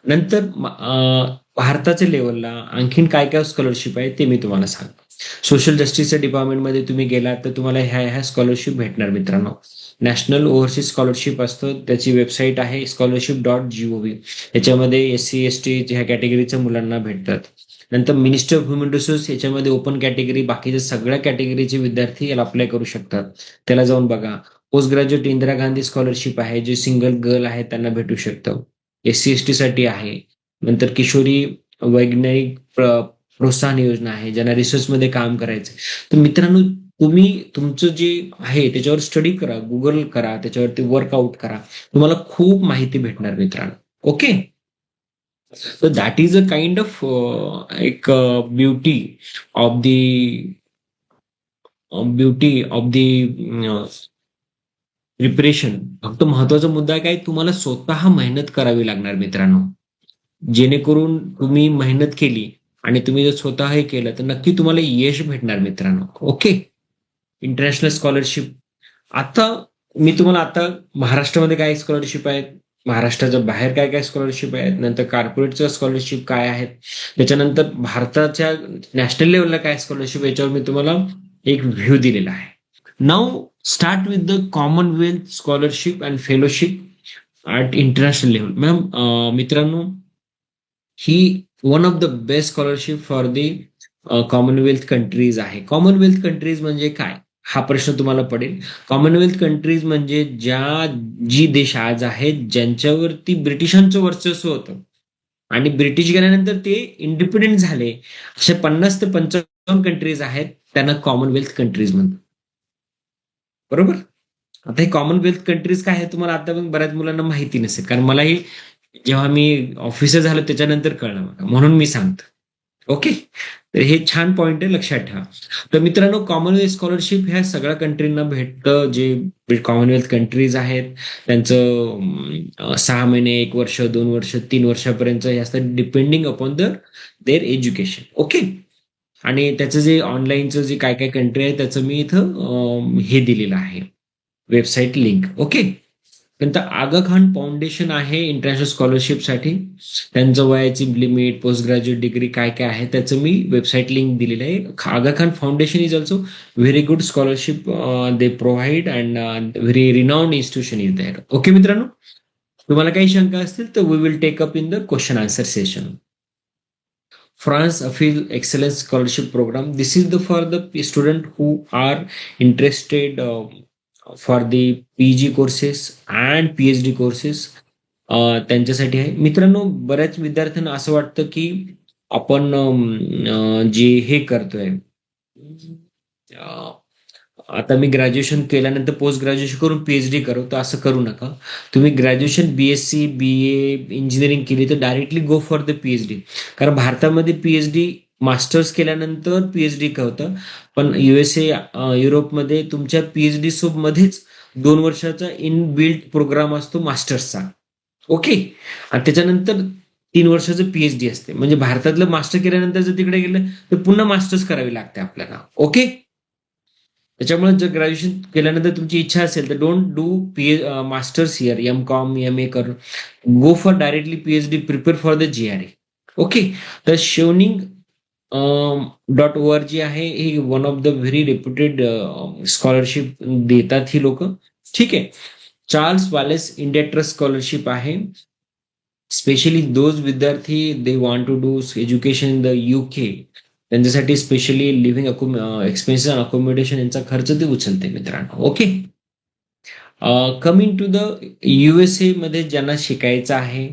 नंतर भारताच्या लेवलला आणखीन काय काय स्कॉलरशिप आहे ते मी तुम्हाला सांगतो. सोशल जस्टिसच्या डिपार्टमेंटमध्ये तुम्ही गेलात तर तुम्हाला ह्या ह्या स्कॉलरशिप भेटणार मित्रांनो. नॅशनल ओव्हरसीज स्कॉलरशिप असतं, त्याची वेबसाईट आहे scholarship.gov. याच्यामध्ये SC ST ह्या कॅटेगरीच्या मुलांना भेटतात. नंतर मिनिस्टर ऑफ ह्युमन रिसोर्स याच्यामध्ये ओपन कॅटेगरी बाकीच्या सगळ्या कॅटेगरीचे विद्यार्थी याला अप्लाय करू शकतात. त्याला जाऊन बघा. Post graduate Indira Gandhi scholarship आहे, जे सिंगल गर्ल आहे त्यांना भेटू शकतं. SC ST साठी आहे. नंतर किशोरी वैज्ञानिक प्रोत्साहन योजना आहे, ज्यांना रिसर्चमध्ये काम करायचं. तर मित्रांनो, तुम्ही तुमचं जे आहे त्याच्यावर स्टडी करा, गुगल करा, त्याच्यावरती वर्कआउट करा. तुम्हाला खूप माहिती भेटणार मित्रांनो. ओके. तर that is a kind of एक beauty of the beauty of the preparation. फक्त महत्वाचा मुद्दा काय, तुम्हाला स्वतः मेहनत करावी लागणार मित्रांनो. जेणेकरून तुम्ही मेहनत केली आणि तुम्ही जर स्वतः हे केलं तर नक्की तुम्हाला यश भेटणार मित्रांनो. ओके. International scholarship. आता मी तुम्हाला आता महाराष्ट्रामध्ये काय स्कॉलरशिप आहेत, महाराष्ट्राच्या बाहेर काय काय स्कॉलरशिप आहेत, नंतर कॉर्पोरेटच्या स्कॉलरशिप काय आहेत, त्याच्यानंतर भारताच्या नॅशनल लेवलला काय स्कॉलरशिप, याच्यावर मी तुम्हाला एक व्ह्यू दिलेला आहे. Now start with the Commonwealth scholarship and fellowship at international level. मित्रांनो, ही one of the best scholarship for the Commonwealth countries आहे. कॉमनवेल्थ कंट्रीज म्हणजे काय, हा प्रश्न तुम्हाला पडेल. कॉमनवेल्थ कंट्रीज म्हणजे जी देश आज आहेत ज्यांच्यावरती ब्रिटिशांचं वर्चस्व होतं आणि ब्रिटिश गेल्यानंतर ते इंडिपेंडेंट झाले, असे 50 ते 55 कंट्रीज आहेत, त्यांना कॉमनवेल्थ कंट्रीज म्हणतात. बरोबर. आता हे कॉमनवेल्थ कंट्रीज काय आहे तुम्हाला आता पण बऱ्याच मुलांना माहिती नसेल, कारण मलाही जेव्हा मी ऑफिसर झालो त्याच्यानंतर कळलं मला, म्हणून मी सांगतो. ओके. तर हे छान पॉईंट आहे, लक्षात ठेवा. तर मित्रांनो, कॉमनवेल्थ स्कॉलरशिप ह्या सगळ्या कंट्रींना भेटतं. जे कॉमनवेल्थ कंट्रीज आहेत त्यांचं 6 महिने, 1 वर्ष, 2 वर्ष, 3 वर्षापर्यंत हे असतं, depending upon their education. Okay. आणि त्याचं जे ऑनलाईनचं जे काय काय कंट्री आहे त्याचं मी इथं हे दिलेलं आहे, वेबसाईट लिंक. ओके. नंतर आगा खान फाउंडेशन आहे इंटरनॅशनल स्कॉलरशिपसाठी. त्यांचं वयाची लिमिट, पोस्ट ग्रॅज्युएट डिग्री काय काय आहे त्याचं मी वेबसाईट लिंक दिलेलं आहे. Aga Khan foundation is also very good scholarship they provide and very renowned institution is there. Okay मित्रांनो, तुम्हाला काही शंका असतील तर we will take up in the question answer session. France Appeal Excellence Scholarship Program. This is the for the student who are interested for the PG courses and PhD courses. त्यांच्यासाठी आहे मित्रांनो. बऱ्याच विद्यार्थ्यांना असं वाटतं की आपण जे हे करतोय, आता मी ग्रॅज्युएशन केल्यानंतर पोस्ट ग्रॅज्युएशन करून PhD करू, तर असं करू नका. तुम्ही ग्रॅज्युएशन BSc BA इंजिनिअरिंग केली तर directly go for the PhD. कारण भारतामध्ये PhD मास्टर्स केल्यानंतर PhD होतं, पण USA युरोपमध्ये तुमच्या PhD मध्येच 2 वर्षाचा इन बिल्ट प्रोग्राम असतो मास्टर्सचा. ओके. आणि त्याच्यानंतर 3 वर्षाचं PhD असते. म्हणजे भारतातलं मास्टर केल्यानंतर जर तिकडे गेलं तर पुन्हा मास्टर्स करावी लागते आपल्याला. ओके. त्याच्यामुळे जर ग्रॅज्युएशन केल्यानंतर तुमची इच्छा असेल तर don't do masters here, MCOM MA करून go for directly PhD, prepare for the GRE. Okay. तर शेवनिंग .org आहे, ही one of the very reputed scholarship देतात ही लोक. ठीक आहे. Charles Wallace India trust scholarship आहे, स्पेशली दोज विद्यार्थी they want to do education in the UK, त्यांच्यासाठी specially living expenses and accommodation यांचा खर्च ते उचलते मित्रांनो. Okay. Coming to the USA मध्ये ज्यांना शिकायचं आहे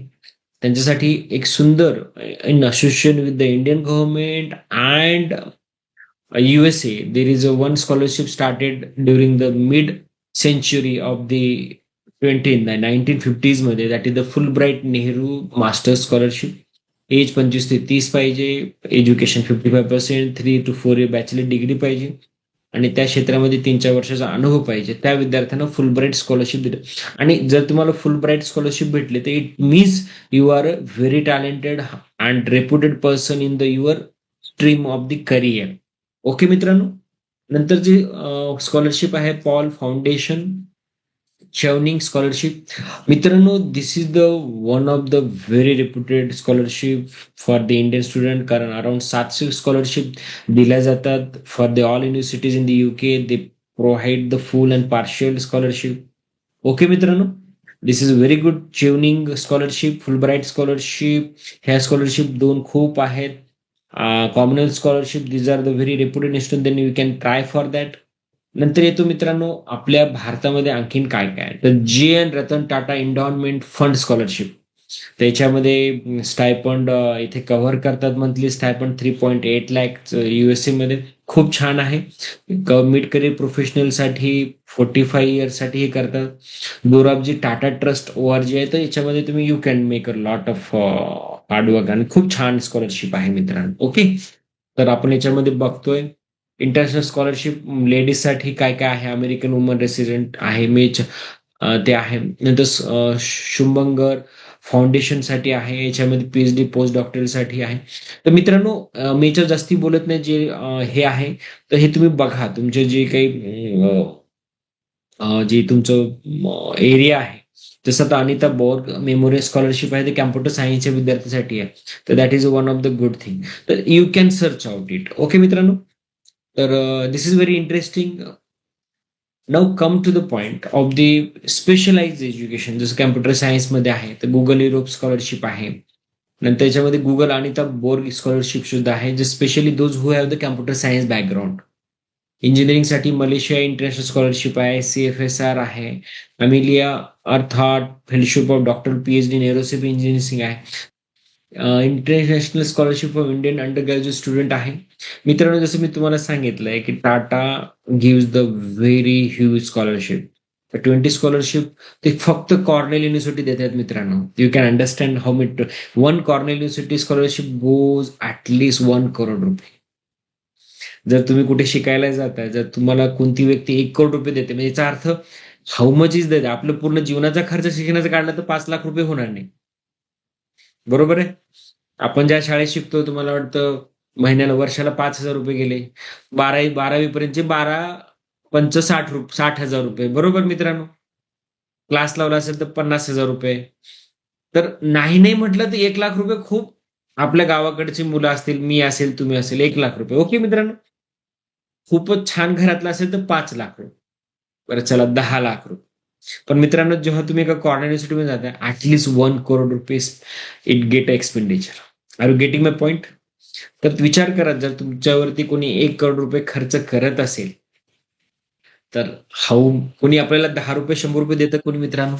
त्यांच्यासाठी एक सुंदर, in association with the Indian government and USA, there is a one scholarship started during the mid century of the 1950s मध्ये, that is the Fulbright Nehru master scholarship. Age 25 ते 30 पाहिजे, education 55%, 3 to 4 year bachelor degree पाहिजे आणि त्या क्षेत्रामध्ये 3-4 वर्षाचा अनुभव पाहिजे. त्या विद्यार्थ्यांना फुल ब्राईट स्कॉलरशिप दिलं. आणि जर तुम्हाला फुल ब्राईट स्कॉलरशिप भेटली तर it means you are a very talented and reputed person in the your stream of the career. Okay मित्रांनो. नंतर जी स्कॉलरशिप आहे पॉल फाउंडेशन, चेवनिंग स्कॉलरशिप. मित्रांनो, this is the one of the very reputed scholarship for the Indian student, कारण around 700 scholarship दिल्या जातात for the all universities in the UK. They provide the full and partial scholarship. Okay मित्रांनो, this is very good. Chevening scholarship, Fulbright scholarship, ह्या scholarship दोन खूप आहेत. Commonwealth scholarship, these are the very reputed institute, then you can try for that. नंतर येतो मित्रांनो आपल्या भारतामध्ये आणखीन काय काय, तर JN Ratan Tata endowment fund scholarship. त्याच्यामध्ये स्टायपंड इथे कव्हर करतात, मंथली स्टायपंड 3.8 लाख USA मध्ये. खूप छान आहे. मिड करिअर प्रोफेशनल साठी 45 इयर्स साठी हे करतात. दोराबजी टाटा ट्रस्ट ORG आहे, तर याच्यामध्ये तुम्ही you can make a lot of hard work, आणि खूप छान स्कॉलरशिप आहे मित्रांनो. ओके, तर आपण याच्यामध्ये बघतोय इंटरनॅशनल स्कॉलरशिप लेडीजसाठी काय काय आहे. अमेरिकन वुमन रेसिडेंट आहे, मेच ते आहे. नंतर शुभंकर फाउंडेशनसाठी आहे, याच्यामध्ये PhD पोस्ट डॉक्टरसाठी आहे. तर मित्रांनो, मेजर जास्ती बोलत नाही, जे हे आहे तर हे तुम्ही बघा. तुमचे जे काही जे तुमचं एरिया आहे, जसं आता अनिता बोर्ग मेमोरियल स्कॉलरशिप आहे, ते कॅम्प्युटर सायन्सच्या विद्यार्थ्यांसाठी आहे. तर that is one of the good thing. तर you can search out it. Okay मित्रांनो, तर this is very interesting. Now come to the point of the specialize education. जसं कॅम्प्युटर सायन्समध्ये आहे तर गुगल युरोप स्कॉलरशिप आहे. नंतर त्याच्यामध्ये गुगल अनिता बोर्ग स्कॉलरशिप सुद्धा आहे, जे specially those who have the computer science background. इंजिनिअरिंगसाठी मलेशिया इंटरनॅशनल स्कॉलरशिप आहे, CFSR आहे, Amelia Earhart fellowship of doctor PhD in aerospace engineering आहे. International scholarship of Indian undergraduate student आहे. मित्रांनो, जसं मी तुम्हाला सांगितलंय की Tata gives the very huge scholarship. 20 scholarship ते फक्त कॉर्नेल युनिव्हर्सिटी देतात मित्रांनो. You can understand how much one Cornell university scholarship goes at least 1 crore रुपये. जर तुम्ही कुठे शिकायला जाताय, जर तुम्हाला कोणती व्यक्ती 1 करोड रुपये देते, म्हणजे याचा अर्थ हाऊ मच इज देते. आपलं पूर्ण जीवनाचा खर्च शिक्षणाचा काढला तर 5 लाख रुपये होणार नाही. बरोबर आहे. आपण ज्या शाळेत शिकतो, तुम्हाला वाटतं महिन्याला वर्षाला 5,000 रुपये गेले. 12वी पर्यंतचे 60,000 रुपये. बरोबर मित्रांनो. क्लास लावला असेल तर 50,000 रुपये. तर नाही नाही म्हटलं तर 1 लाख रुपये खूप. आपल्या गावाकडची मुलं असतील, मी असेल, तुम्ही असेल, 1 लाख रुपये. ओके मित्रांनो. खूपच छान घरातलं असेल तर 5 लाख रुपये. बरं चला, 10 लाख रुपये. पण मित्रांनो, जेव्हा तुम्ही एका कॉर्नर युनिव्हर्सिटीमध्ये जाता, at least 1 crore rupees it get expenditure. Are you getting my point? तर विचार करा, जर तुमच्यावरती कोणी 1 करोड रुपये खर्च करत असेल, तर हाऊ कोणी आपल्याला 10 रुपये 100 रुपये देतं कोणी मित्रांनो?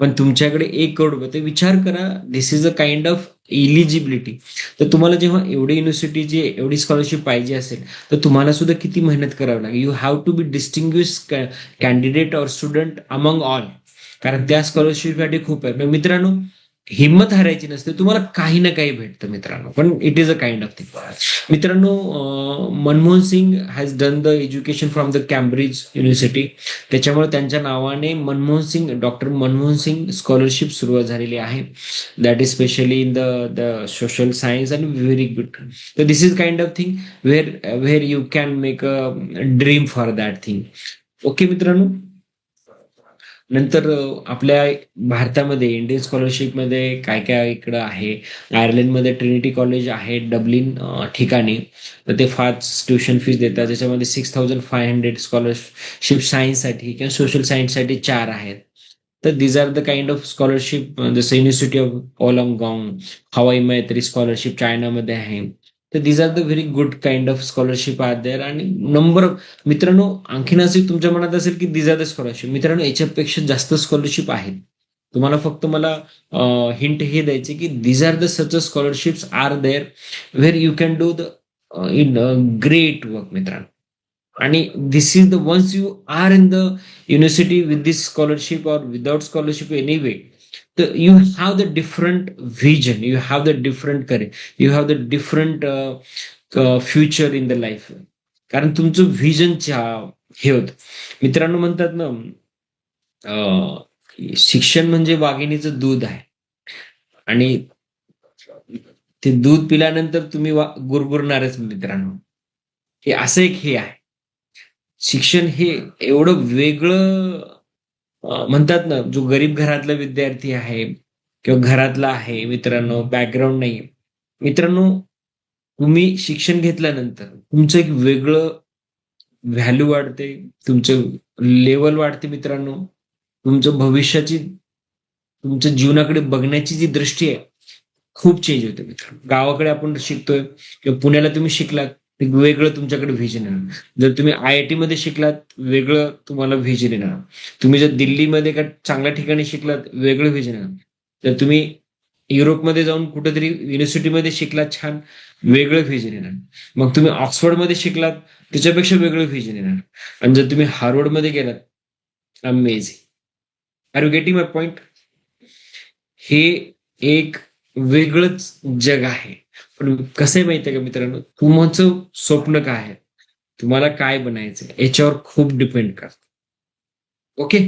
पण तुमच्याकडे 1 करोड रुपये, तर विचार करा, this is a kind of eligibility. तर तुम्हाला जेव्हा एवढी युनिव्हर्सिटीची एवढी स्कॉलरशिप पाहिजे असेल, तर तुम्हाला सुद्धा किती मेहनत करावी लागेल. You have to be distinguish candidate और स्टुडंट अमंग ऑल, कारण त्या स्कॉलरशिपसाठी खूप आहे. पण मित्रांनो, हिंमत हारायची नसते, तुम्हाला काही ना काही भेटतं मित्रांनो, पण it is a kind of thing. मित्रांनो, Manmohan Singh has done the education from the Cambridge university. त्याच्यामुळे त्यांच्या नावाने डॉक्टर मनमोहन सिंग स्कॉलरशिप सुरुवात झालेली आहे. That is specially in the social science and very good. तर this is kind of thing where you can make a dream for that thing. Okay मित्रांनो. नंतर आपल्या भारतामध्ये इंडियन स्कॉलरशिपमध्ये काय काय इकडं आहे. आयर्लंडमध्ये ट्रिनिटी कॉलेज आहे, डब्लिन ठिकाणी. तर ते फार ट्युशन फीस देतात. त्याच्यामध्ये 6,500 स्कॉलरशिप सायन्ससाठी किंवा सोशल सायन्ससाठी 4 आहेत. तर these are the kind of scholarship. जसं युनिव्हर्सिटी ऑफ ओलंगांग, हवाई मैत्री स्कॉलरशिप चायनामध्ये आहे. तर these are the very good kind of scholarship are there. आणि नंबर मित्रांनो, आणखीन असं तुमच्या मनात असेल की दिज आर द स्कॉलरशिप. मित्रांनो, याच्यापेक्षा जास्त स्कॉलरशिप आहेत. तुम्हाला फक्त मला हिंट हे द्यायचे की these are the such scholarships are there where you can do the in great work मित्रांनो. आणि this is the ones you are in the university with this scholarship और विदाउट स्कॉलरशिप एनी वे, तर you have the different vision, you have the different career, you have the different future in the life. कारण तुमचं vision हे होतं. मित्रांनो, म्हणतात ना, शिक्षण म्हणजे वाघिणीचं दूध आहे, आणि ते दूध पिल्यानंतर तुम्ही गुरगुरणारच मित्रांनो. हे असं एक हे आहे. शिक्षण हे एवढं वेगळं म्हणतात ना, जो गरीब घरातला विद्यार्थी आहे किंवा घरातला आहे मित्रांनो, बॅकग्राऊंड नाही. मित्रांनो, तुम्ही शिक्षण घेतल्यानंतर तुमचं एक वेगळं व्हॅल्यू वाढते, तुमचं लेवल वाढते मित्रांनो. तुमचं भविष्याची, तुमच्या जीवनाकडे बघण्याची जी दृष्टी आहे, खूप चेंज होते मित्रांनो. गावाकडे आपण शिकतोय किंवा पुण्याला तुम्ही शिकलात, एक वेगळं तुमच्याकडे व्हिजन येणार. जर तुम्ही IIT मध्ये शिकलात, वेगळं तुम्हाला व्हिजन येणार. तुम्ही जर दिल्लीमध्ये का चांगल्या ठिकाणी शिकलात, वेगळं व्हिजन येणार. जर तुम्ही युरोपमध्ये जाऊन कुठेतरी युनिव्हर्सिटीमध्ये शिकलात छान, वेगळं व्हिजन येणार. मग तुम्ही ऑक्सफर्डमध्ये शिकलात, त्याच्यापेक्षा वेगळं व्हिजन येणार. आणि जर तुम्ही हार्वर्डमध्ये गेलात, amazing. Are you getting my point? हे एक वेगळंच जग आहे. पण कसं आहे माहितीये का मित्रांनो, तुमचं स्वप्न काय आहे, तुम्हाला काय बनायचंय, याच्यावर खूप डिपेंड करतं. ओके.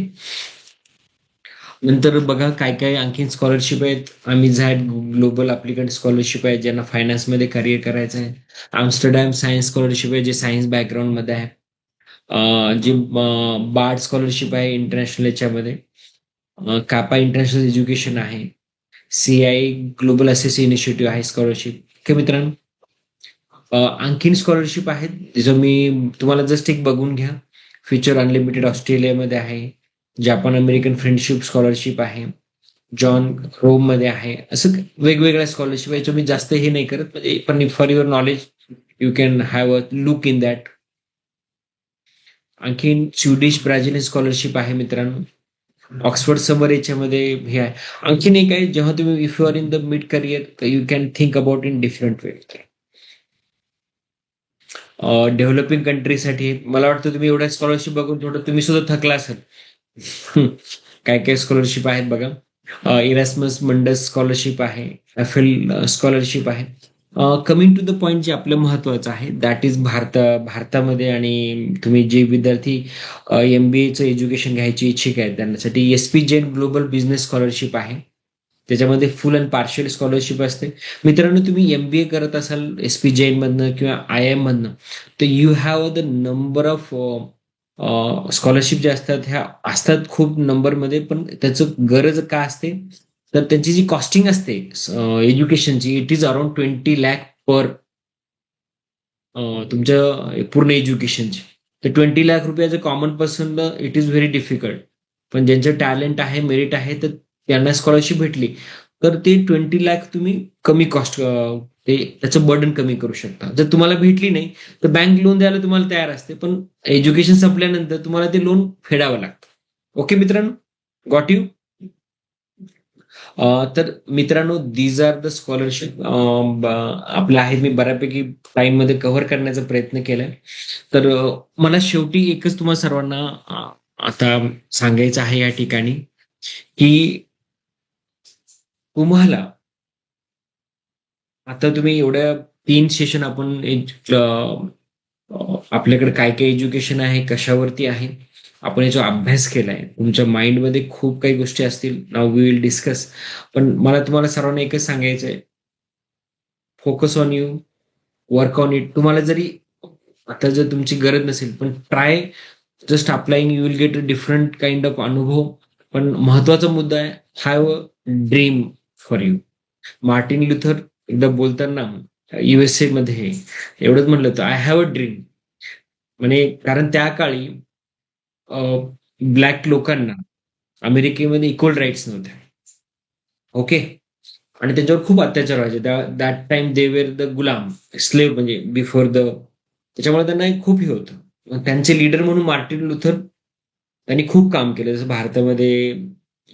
नंतर बघा काय काय आणखीन स्कॉलरशिप आहेत. आम्ही झॅड ग्लोबल अप्लिकंट स्कॉलरशिप आहे, ज्यांना फायनान्समध्ये करिअर करायचं आहे. आमस्टरडॅम सायन्स स्कॉलरशिप आहे, जे सायन्स बॅकग्राऊंड मध्ये आहे. जी बार्ड स्कॉलरशिप आहे इंटरनॅशनल याच्यामध्ये. कापा इंटरनॅशनल एज्युकेशन आहे. CI ग्लोबल असेस इनिशिएटिव्ह आहे स्कॉलरशिप. ओके मित्रांनो. आणखीन स्कॉलरशिप आहेत, जसं मी तुम्हाला जस्ट एक बघून घ्या. फ्युचर अनलिमिटेड ऑस्ट्रेलियामध्ये आहे. जापान अमेरिकन फ्रेंडशिप स्कॉलरशिप आहे. जॉन रोम मध्ये आहे. असं वेगवेगळ्या स्कॉलरशिप आहे, मी जास्त हे नाही करत, म्हणजे पण for your knowledge you can have a look in that. आणखीन स्वीडिश ब्राझिलियन स्कॉलरशिप आहे मित्रांनो. ऑक्सफर्ड समर याच्यामध्ये हे आहे. आणखीन एक आहे, जेव्हा तुम्ही if you are in the mid career, you can think about in different way. Developing कंट्रीसाठी मला वाटतं तुम्ही एवढ्या स्कॉलरशिप बघून थोडं तुम्ही सुद्धा थकला असेल. काय काय स्कॉलरशिप आहेत बघा. इरास्मस मंडस स्कॉलरशिप आहे. एफएल स्कॉलरशिप आहे. कमिंग टू द पॉइंट जे आपलं महत्वाचं आहे, दॅट इज भारतामध्ये आणि तुम्ही जे विद्यार्थी MBAचं एज्युकेशन घ्यायची इच्छुक आहेत त्यांच्यासाठी SP Jain global business scholarship आहे. त्याच्यामध्ये फुल अँड पार्शियल स्कॉलरशिप असते. मित्रांनो, तुम्ही MBA करत असाल SP जैन मधनं किंवा IIM मधनं, तर you have the number of scholarship जे असतात, ह्या असतात खूप नंबरमध्ये. पण त्याचं गरज का असते, तर त्यांची जी कॉस्टिंग असते एज्युकेशनची, it is around 20 lakh per तुमच्या पूर्ण एज्युकेशनची. तर 20 लाख रुपये ॲज अ कॉमन पर्सनला इट इज व्हेरी डिफिकल्ट. पण ज्यांचं टॅलेंट आहे, मेरिट आहे, तर त्यांना स्कॉलरशिप भेटली, तर ते 20 लाख तुम्ही कमी कॉस्ट, ते त्याचं बर्डन कमी करू शकता. जर तुम्हाला भेटली नाही, तर बँक लोन द्यायला तुम्हाला तयार असते, पण एज्युकेशन संपल्यानंतर तुम्हाला ते लोन फेडावं लागतं. ओके मित्रांनो, गॉट यू. तर मित्रांनो, दीज आर द स्कॉलरशिप आपल्या आहेत. मी बऱ्यापैकी टाइम मध्ये कव्हर करण्याचा प्रयत्न केलाय. तर मला शेवटी एकच तुम्हाला सर्वांना आता सांगायचं आहे या ठिकाणी, की तुम्हाला आता तुम्ही एवढ्या 3 सेशन आपण आपल्याकडे काय काय एज्युकेशन आहे, कशावरती आहे, आपण याचा अभ्यास केलाय. तुमच्या माइंडमध्ये खूप काही गोष्टी असतील, नाव वी विल डिस्कस. पण मला तुम्हाला सर्वांना एकच सांगायचंय, focus on you, work on it. तुम्हाला जरी आता जर तुमची गरज नसेल, पण try just applying, you will get a different kind of अनुभव. पण महत्वाचा मुद्दा आहे, have a dream for you. Martin Luther एकदा बोलताना USA मध्ये एवढंच म्हणलं होतं, आय हॅव अ ड्रीम. म्हणजे कारण त्या काळी ब्लॅक लोकांना अमेरिकेमध्ये इक्वल राईट्स नव्हते. ओके. आणि त्यांच्यावर खूप अत्याचार व्हायचे. That time they were the Ghulam, slave, म्हणजे बिफोर द. त्याच्यामुळे त्यांना एक खूप हे होतं. मग त्यांचे लीडर म्हणून मार्टिन लुथर, त्यांनी खूप काम केलं. जसं भारतामध्ये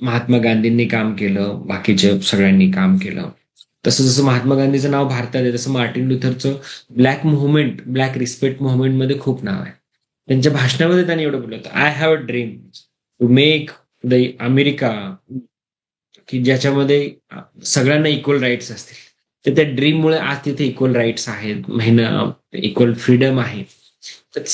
महात्मा गांधींनी काम केलं, बाकीच्या सगळ्यांनी काम केलं. तसं जसं महात्मा गांधीचं नाव भारतात आहे, तसं मार्टिन लुथरचं black movement, black respect movement मध्ये खूप नाव आहे. त्यांच्या भाषणामध्ये त्यांनी एवढं बोललं होतं, I have a dream to make the America, की ज्याच्यामध्ये सगळ्यांना इक्वल राईट्स असतील. तर त्या ड्रीममुळे आज तिथे इक्वल राईट्स आहेत, इक्वल फ्रीडम आहे. तर